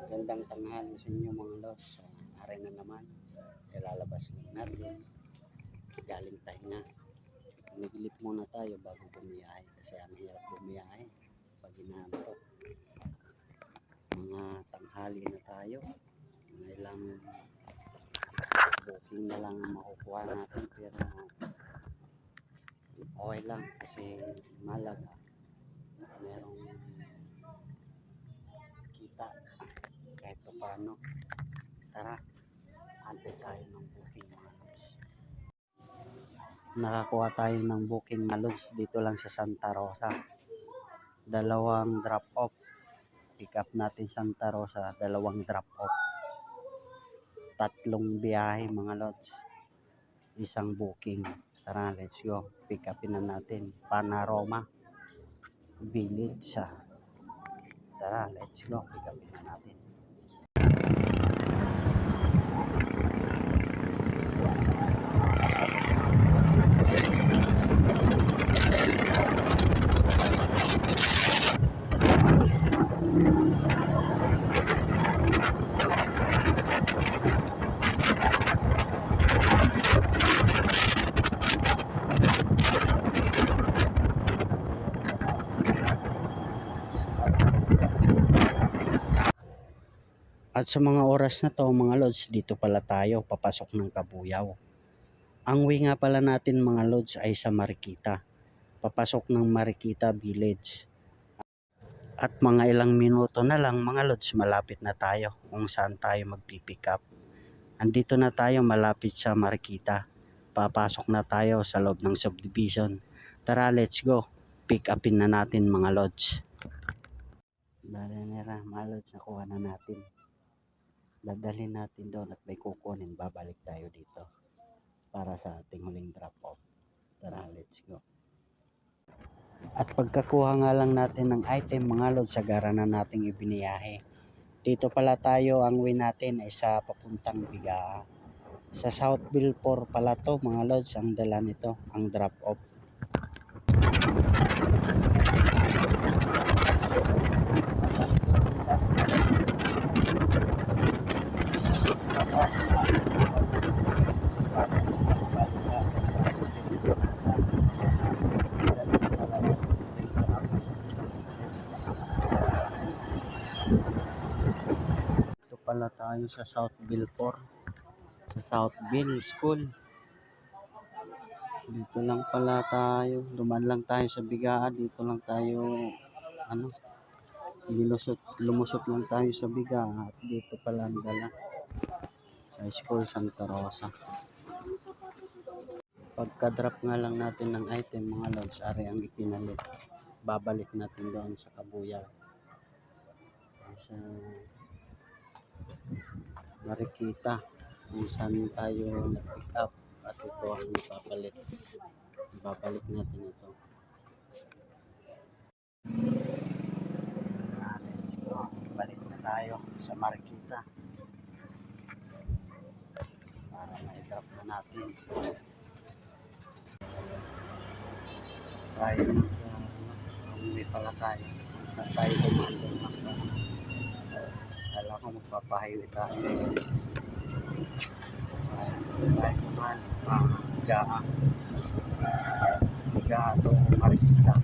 Gandang tanghali sa inyo mga lods. So, aray na naman. Ilalabas lang natin. Galing tayo nga. Nagilip muna tayo bago bumiyahe. Kasi ang hirap bumiyahe. Pag inaantok. Mga tanghali na tayo. Mga ilang booking na lang ang makukuha natin. Pero okay lang kasi malaga. Merong kita kahit pa paano. Tara, antay tayo ng booking mga lods. Nakakuha tayo ng booking mga lods dito lang sa Santa Rosa. Dalawang drop off. Pick up natin Santa Rosa, dalawang drop off. Tatlong biyahe mga lods. Isang booking. Tara, let's go. Pick upin na natin. Panorama Village. Tara, let's go. Pick upin na natin. At sa mga oras na to mga lods, dito pala tayo papasok ng Kabuyaw. Ang way nga pala natin mga lods ay sa Marikita. Papasok ng Marikita Village. At mga ilang minuto na lang mga lods, malapit na tayo kung saan tayo magpipick up. Andito na tayo malapit sa Marikita. Papasok na tayo sa loob ng subdivision. Tara, let's go. Pick upin na natin mga lods. Dali nila mga lods, nakuha na natin. Dadalhin natin doon at may kukunin, babalik tayo dito para sa ating huling drop off. Tara, let's go. At pagkakuha nga lang natin ng item mga lods, sagara na nating ibiniyahe. Dito pala tayo, ang way natin ay sa papuntang Bigaa. Sa Southville 4 pala to mga lods, ang dala nito, ang drop off. Ito pala tayo sa Southville 4, sa Southville School. Dito lang pala tayo, duman lang tayo sa Bigaa, dito lang tayo lumusot lang tayo sa Bigaa at dito pala ang dala sa School Santa Rosa. Pagka-drop nga lang natin ng item mga lods, ari ang ipinalit. Babalik natin doon sa Kabuyaw. Sa Marikita kung saan tayo nag-pick up at ito ang ipapalit. Babalik natin ito. Let's go. Balik na tayo sa Marikita para ma-drop na natin. Tayo umuwi pala tayo. Saan tayo kumandong na. Kala ko magpapahiwi tayo. Tayo naman Bigaa to Marikita.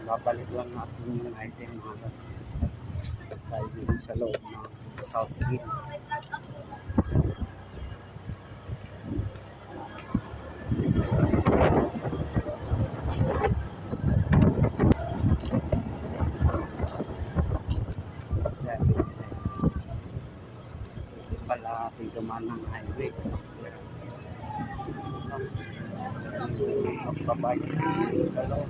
Babalik lang natin yung item mga tayo dito sa loob ng Southville. Pala tigaman ng highway. Magbabayad sa loob.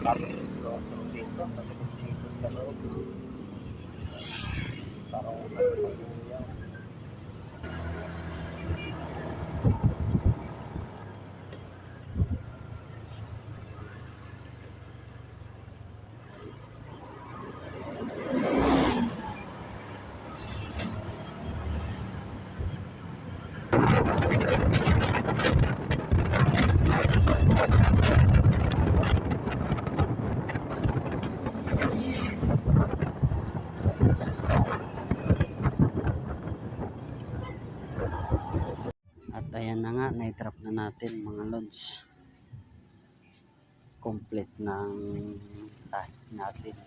Tapos ito sa dito, pasikot-sikot sa loob. Parang magbabayad. natin mga lods. Complete ng task natin.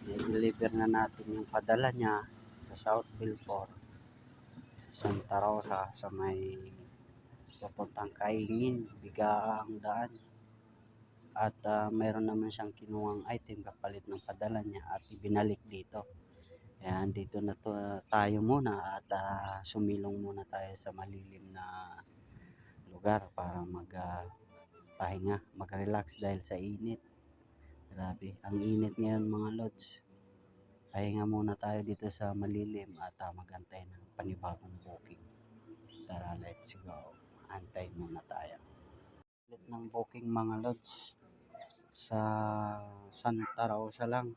I-deliver na natin yung padala niya sa South Bilfor, sa Santa Rosa, sa may papuntang Kaingin, Bigaang daan. At mayroon naman siyang kinuhang item kapalit ng padala niya at ibinalik dito. Ayan, dito na tayo muna at sumilong muna tayo sa malilim na lugar para pahinga, mag-relax dahil sa init. Grabe, ang init ngayon mga lods. Pahinga muna tayo dito sa malilim at magantay ng panibagong booking. Tara, let's go. Antay muna tayo. Ulit ng booking mga lods sa Santa Rosa lang.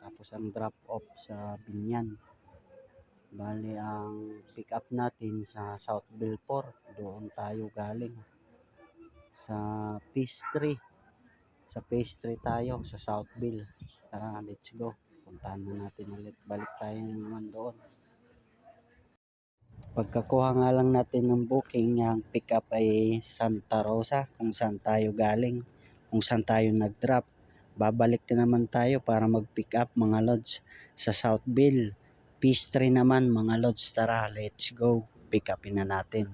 Tapos ang drop off sa Binyan. Bali ang pick up natin sa South Bilfor. Doon tayo galing. Sa Pastry. Sa Pastry tayo sa Southville. Tara, let's go. Puntahan na natin ulit. Balik tayo naman doon. Pagkakuha nga lang natin ng booking, yung pick up ay Santa Rosa, kung saan tayo galing, kung saan tayo nag-drop. Babalik na naman tayo para mag-pick up mga lods sa Southville. Pastry naman mga lods. Tara, let's go. Pick upin na natin.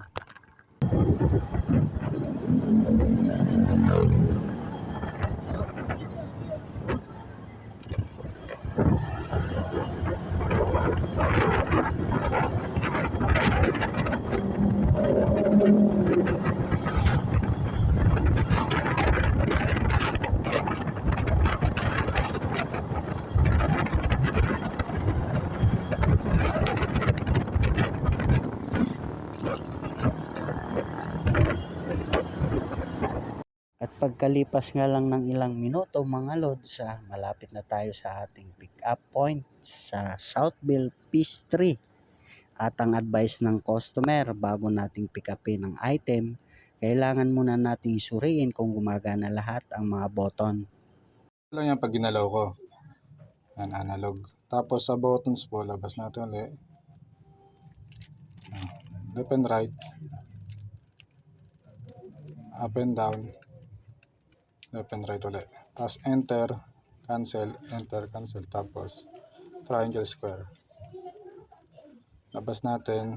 At pagkalipas nga lang ng ilang minuto mga lods, malapit na tayo sa ating pick up point sa Southville Pastry. At ang advice ng customer bago nating pick upin ang item, kailangan muna nating suriin kung gumagana lahat ang mga button. Lang yan pag ginalaw ko. Yan, analog. Tapos sa buttons po, labas natin ulit. Left and right. Up and down. Left and right ulit. Tapos enter, cancel. Tapos triangle square. Labas natin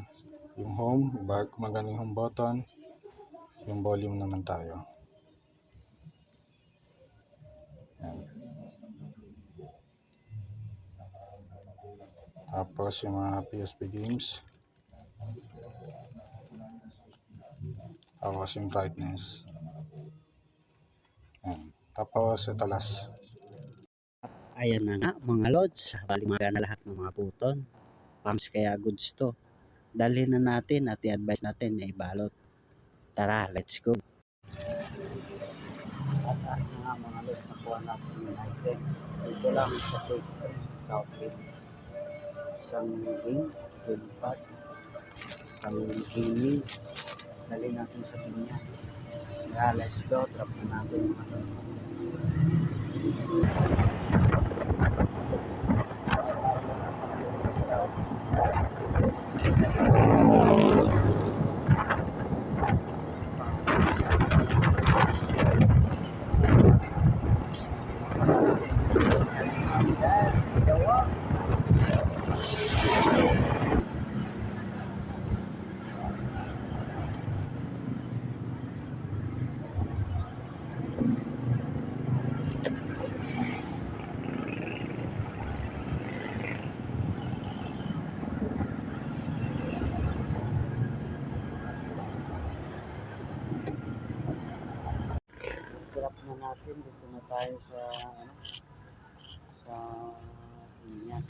yung home, gumagana yung home button. Yung volume naman tayo. Yan. Tapos yung mga PSP games. Tapos yung brightness. Yan. Tapos ito last. Ayan na nga mga lods, bali magana lahat ng mga button. Pams kaya goods to. Dalhin na natin at i-advise natin na ibalot. Tara, let's go. At nga mga lods, nakuha natin yung item. Ito lang sa Pastry, Southville. Isang game pad, isang gaming. Dalhin natin sa Binyan. Tara, let's go. Drop na natin mga lods. Drop na natin, dito na tayo sa Binyan.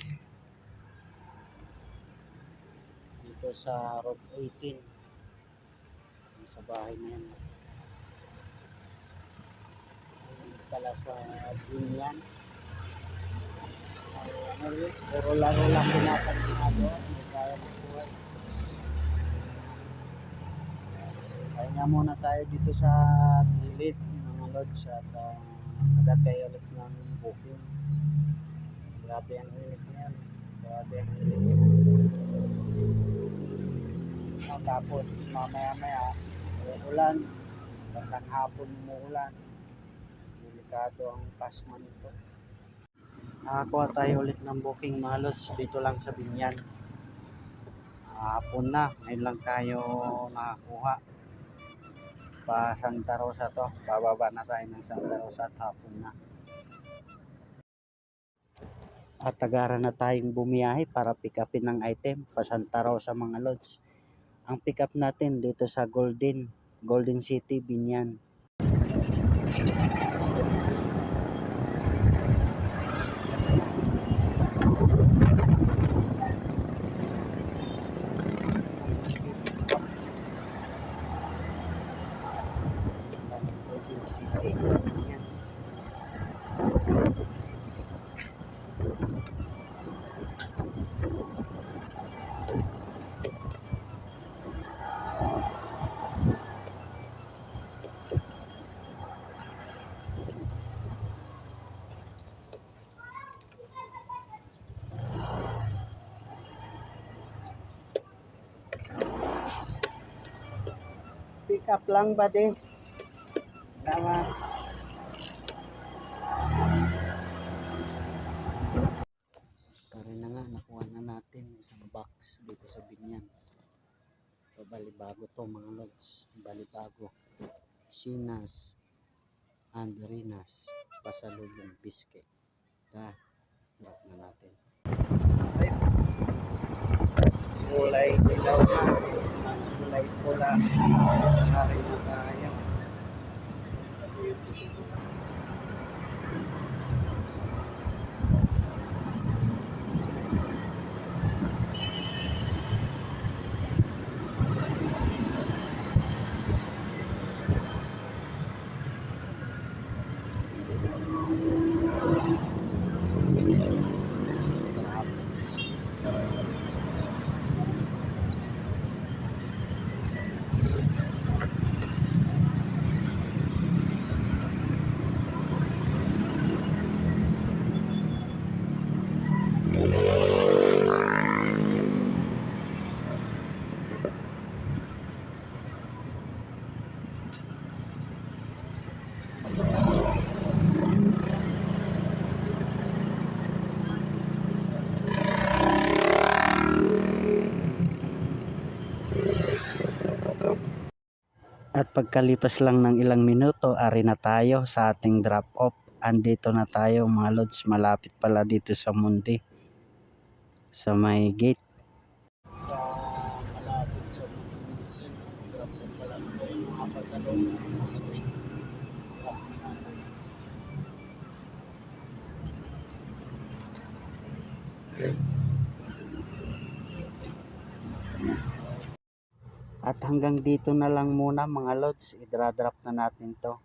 Dito sa Road 18. Sa bahay na yan. Dito pala sa Binyan. Puro laro lang pinapagpinado. May kaya ng buhay. Kaya muna tayo dito sa gilid mga lods at nagantay ulit ng booking. Grabe ang init niyan. Grabe ang init. Tapos mamaya uulan, bandang hapon umuulan. Delikado ang pasma nito. Nakakuha tayo ulit ng booking mga lods dito lang sa Binyan. Hapon na, ngayon lang tayo nakakuha. Pa Santa Rosa to, bababa na tayo ng Santa Rosa at hapon na. At tagara na tayong bumiyahe para pick upin ng item pa Santa Rosa mga lods. Ang pick up natin dito sa Golden City, Binyan. Golden City, Binyan. Pick up lang ba din? Tama. Tara na nga, nakuha na natin isang box dito sa Binyan. So, balibago to mga lods. Balibago. Sinas and Rinas. Pasalubong biscuit. Drop na natin. Ay, kulay dilaw na. Kulay pula. Hari na tayo. At pagkalipas lang ng ilang minuto, ari na tayo sa ating drop off. Andito na tayo mga lods, malapit pala dito sa Mundi. Sa may gate. Sa malapit sa Mundi, drop off pala tayo mga pasalubong. At hanggang dito na lang muna mga lods, i-drop na natin to.